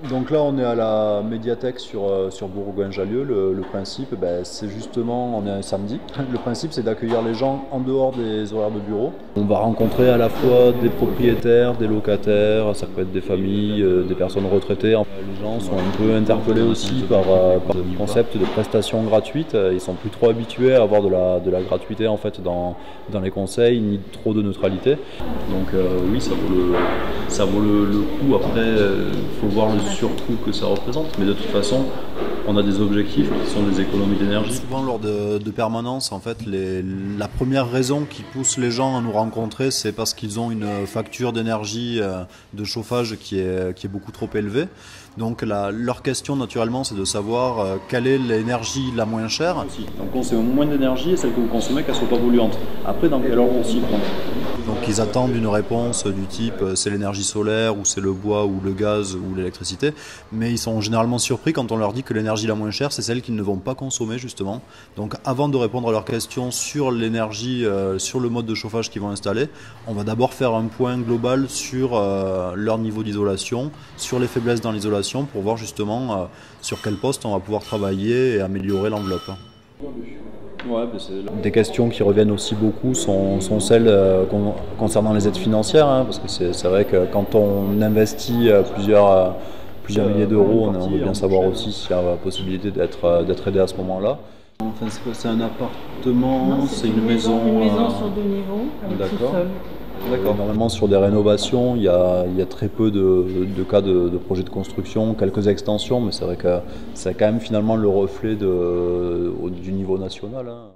Donc là, on est à la médiathèque sur Bourgoin-Jallieu. Le principe, c'est justement, on est un samedi. Le principe, c'est d'accueillir les gens en dehors des horaires de bureau. On va rencontrer à la fois des propriétaires, des locataires, ça peut être des familles, des personnes retraitées. Les gens sont un peu interpellés aussi par le concept de prestations gratuites. Ils sont plus trop habitués à avoir de la gratuité en fait dans les conseils, ni trop de neutralité. Donc oui, ça vaut le coup. Après, il faut voir le surcoût que ça représente. Mais de toute façon, on a des objectifs qui sont des économies d'énergie. Souvent, lors de permanence, en fait, la première raison qui pousse les gens à nous rencontrer, c'est parce qu'ils ont une facture d'énergie, de chauffage qui est beaucoup trop élevée. Donc leur question, naturellement, c'est de savoir quelle est l'énergie la moins chère. Donc consommez moins d'énergie et celle que vous consommez, qu'elle ne soit pas polluante. Après, dans quel ordre aussi prendre. Donc ils attendent une réponse du type c'est l'énergie solaire ou c'est le bois ou le gaz ou l'électricité, mais ils sont généralement surpris quand on leur dit que l'énergie la moins chère c'est celle qu'ils ne vont pas consommer justement. Donc avant de répondre à leurs questions sur l'énergie, sur le mode de chauffage qu'ils vont installer, on va d'abord faire un point global sur leur niveau d'isolation, sur les faiblesses dans l'isolation pour voir justement sur quel poste on va pouvoir travailler et améliorer l'enveloppe. Ouais, des questions qui reviennent aussi beaucoup sont celles concernant les aides financières, hein, parce que c'est vrai que quand on investit plusieurs milliers d'euros, on veut bien savoir aussi s'il y a la possibilité d'être aidé à ce moment-là. Enfin, c'est un appartement, Non, c'est une maison. Une maison sur 2 niveaux, avec sous-sol. D'accord. Normalement, sur des rénovations, il y a très peu de cas de projets de construction, quelques extensions, mais c'est vrai que c'est quand même finalement le reflet du niveau national, hein.